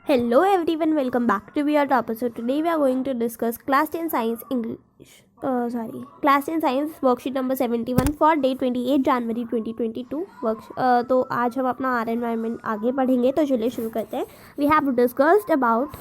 Hello everyone, welcome back to your topic. So today we are going to discuss class 10 science class 10 science worksheet number 71 for day 28 जनवरी 2022 तो आज हम अपना are environment आगे पढ़ेंगे. तो चलिए शुरू करते हैं. We have discussed about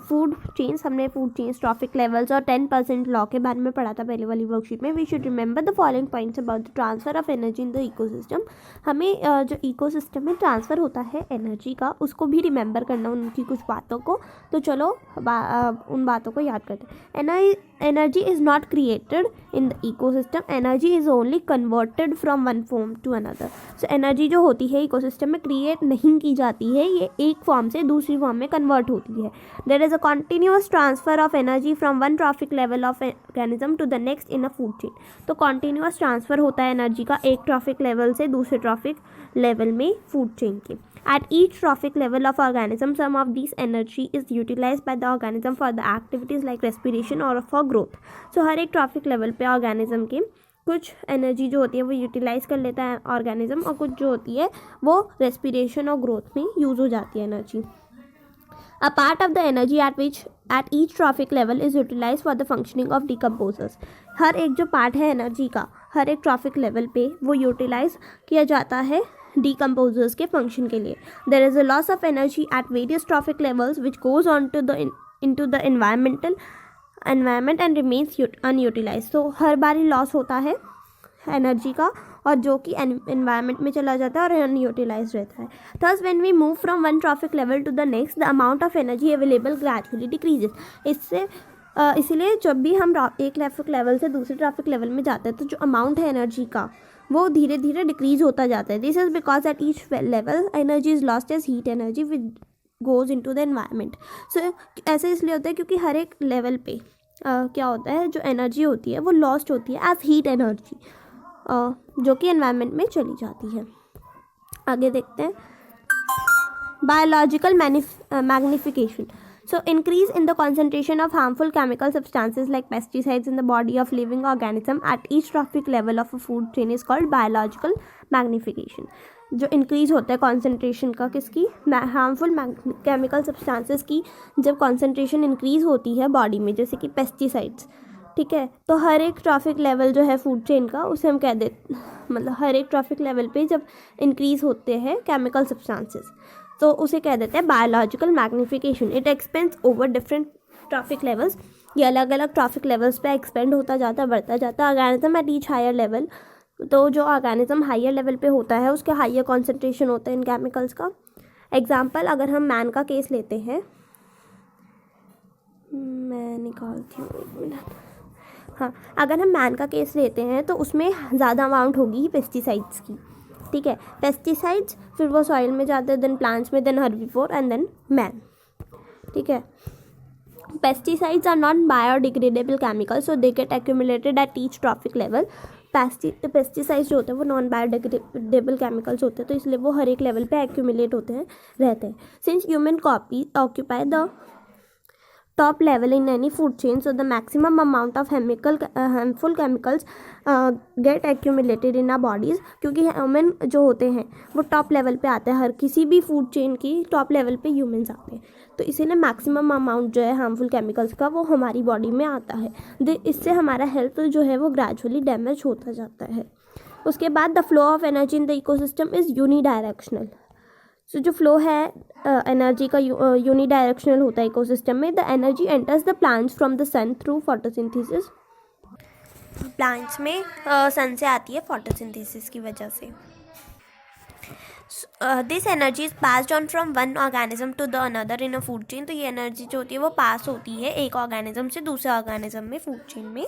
food chains. हमने फूड चेन्स, ट्रॉफिक लेवल्स और 10% लॉ के बारे में पढ़ा था पहले वाली वर्कशीट में. We should remember the following points about the transfer of energy in the ecosystem. हमें जो इकोसिस्टम में ट्रांसफ़र होता है एनर्जी का, उसको भी रिमेंबर करना, उनकी कुछ बातों को. तो चलो उन बातों को याद करते हैं. Energy is not created in the ecosystem. Energy is only converted from one form to another. So energy जो होती है इकोसिस्टम में क्रिएट नहीं की जाती है, ये एक फॉर्म से दूसरी फॉर्म में कन्वर्ट होती है. There is a continuous transfer of energy from one trophic level of organism to the next in a food chain. तो continuous transfer होता है एनर्जी का एक ट्रॉफिक लेवल से दूसरे ट्रॉफिक लेवल में फूड चेन के. At each trophic level of organism, some of this energy is utilized by the organism for the activities like respiration or for growth. So हर एक trophic level पे organism के कुछ energy जो होती है वो यूटिलाइज कर लेता है ऑर्गेनिज्म, और कुछ जो होती है वो रेस्पिरेशन और ग्रोथ में यूज़ हो जाती है energy. A part of the energy at each trophic level is utilized for the functioning of decomposers. हर एक जो पार्ट है एनर्जी का हर एक ट्रॉफिक लेवल पे वो यूटिलाइज किया जाता है decomposers के फंक्शन के लिए. There is a loss of energy at various trophic levels which goes on to into the environment and remains unutilized. So her bar he loss होता है एनर्जी का और जो कि एनवायरनमेंट में चला जाता है और अनयूटिलाइज रहता है. Thus when we move from one trophic level to the next, the amount of energy available gradually decreases. इसीलिए जब भी हम एक ट्रैफिक लेवल से दूसरे ट्रैफिक लेवल में जाते हैं तो जो अमाउंट है एनर्जी का वो धीरे धीरे डिक्रीज होता जाता है. This is because at each level energy is lost as heat energy which goes into the environment. So ऐसे इसलिए होता है क्योंकि हर एक लेवल पे क्या होता है, जो एनर्जी होती है वो लॉस्ट होती है एज हीट एनर्जी, जो कि एनवायरमेंट में चली जाती है. आगे देखते हैं. Biological magnification. So increase in the concentration of harmful chemical substances like pesticides in the body of living organism at each trophic level of a food chain is called biological magnification. जो increase होता है concentration का किसकी, harmful chemical substances की जब concentration increase होती है body में, जैसे कि पेस्टिसाइड्स. ठीक है, तो हर एक ट्रॉफिक लेवल जो है फूड चेन का उसे हम कह देते, मतलब हर एक ट्रॉफिक लेवल पे जब इंक्रीज होते हैं केमिकल सब्सटेंसेस तो उसे कह देते हैं biological magnification. It expends over different trophic levels. ये अलग अलग ट्रॉफिक लेवल्स पे एक्सपेंड होता जाता है, बढ़ता जाता है. Organism at each higher level. तो जो ऑर्गेनिज्म हायर लेवल पे होता है उसके हायर कॉन्सेंट्रेशन होते हैं इन केमिकल्स का. एग्जाम्पल अगर हम मैन का केस लेते हैं, मैं निकालती हूँ एक मिनट. हाँ, अगर हम मैन का केस लेते हैं तो उसमें ज़्यादा अमाउंट होगी पेस्टिसाइड्स की. ठीक है, पेस्टिसाइड्स फिर वो सॉइल में जाते हैं, देन प्लांट्स में, then herbivore and then man. ठीक है, pesticides are not biodegradable chemicals, so they get accumulated at each trophic level. Pesticides जो होते हैं वो नॉन बायोडिग्रेडेबल केमिकल्स होते हैं, तो इसलिए वो हर एक लेवल पे एक्यूमुलेट होते हैं रहते हैं. Since human occupy the top level in any food chain, so the maximum amount of harmful chemicals get accumulated in our bodies. क्योंकि ह्यूमन जो होते हैं वो टॉप लेवल पे आते हैं, हर किसी भी फूड चेन की टॉप लेवल पे ह्यूमंस आते हैं, तो इसीलिए मैक्सिमम अमाउंट जो है हार्मफुल केमिकल्स का वो हमारी बॉडी में आता है. इससे हमारा हेल्थ जो है वो ग्रेजुअली डैमेज होता जाता है. उसके बाद the flow of energy in the ecosystem is unidirectional. So जो फ्लो है एनर्जी का यूनिडायरेक्शनल होता है इकोसिस्टम में. The energy enters the plants from the sun through photosynthesis. Plants में सन से आती है फोटोसिंथेसिस की वजह से. This energy is passed on from one organism to the another in a food chain. तो ये एनर्जी जो होती है वो पास होती है एक ऑर्गेनिज्म से दूसरे ऑर्गेनिज्म में फूड चेन में.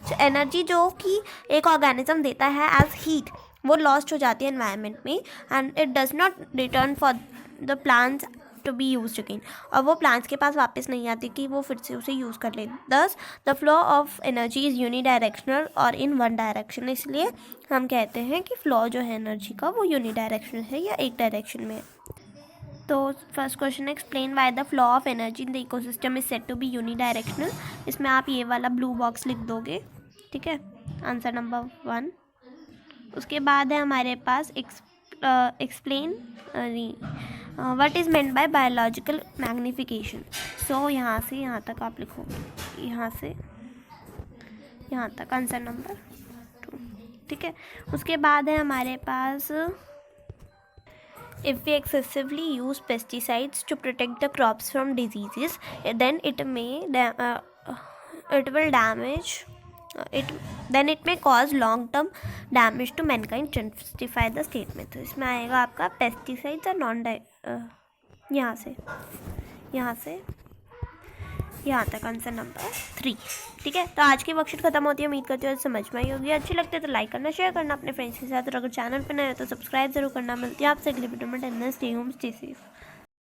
सो एनर्जी जो कि एक ऑर्गेनिज्म देता है एज हीट वो लॉस्ट हो जाती है एनवायरनमेंट में, and it does not return for the plants to be use again. और वो प्लांट्स के पास वापस नहीं आती कि वो फिर से उसे यूज़ कर ले. दस the flow of energy is unidirectional और इन वन डायरेक्शन. इसलिए हम कहते हैं कि फ्लो जो है एनर्जी का वो यूनिडायरेक्शनल है या एक डायरेक्शन में है. तो first question, explain why the flow of energy in the ecosystem is said to be unidirectional. इसमें आप ये वाला ब्लू बॉक्स लिख दोगे. ठीक है, आंसर नंबर 1. उसके बाद है हमारे पास explain what is meant by biological magnification. So यहाँ से यहाँ तक आप लिखोगे, यहाँ से यहाँ तक आंसर नंबर 2, ठीक है। उसके बाद है हमारे पास if we excessively use pesticides to protect the crops from diseases, then it will damage then it may cause long term damage to mankind. Justify the statement। तो इसमें आएगा आपका पेस्टिसाइड्स और नॉन यहाँ से यहाँ तक आंसर नंबर 3, ठीक है। तो आज की वर्कशीट खत्म होती है, उम्मीद करती हूँ समझ में आई होगी। अच्छी लगती है तो लाइक करना, शेयर करना अपने फ्रेंड्स के साथ, और अगर चैनल पर नए हो तो सब्सक्राइब जरूर करना। मिलती है आपसे अगली वीडियो में। Stay home, stay safe.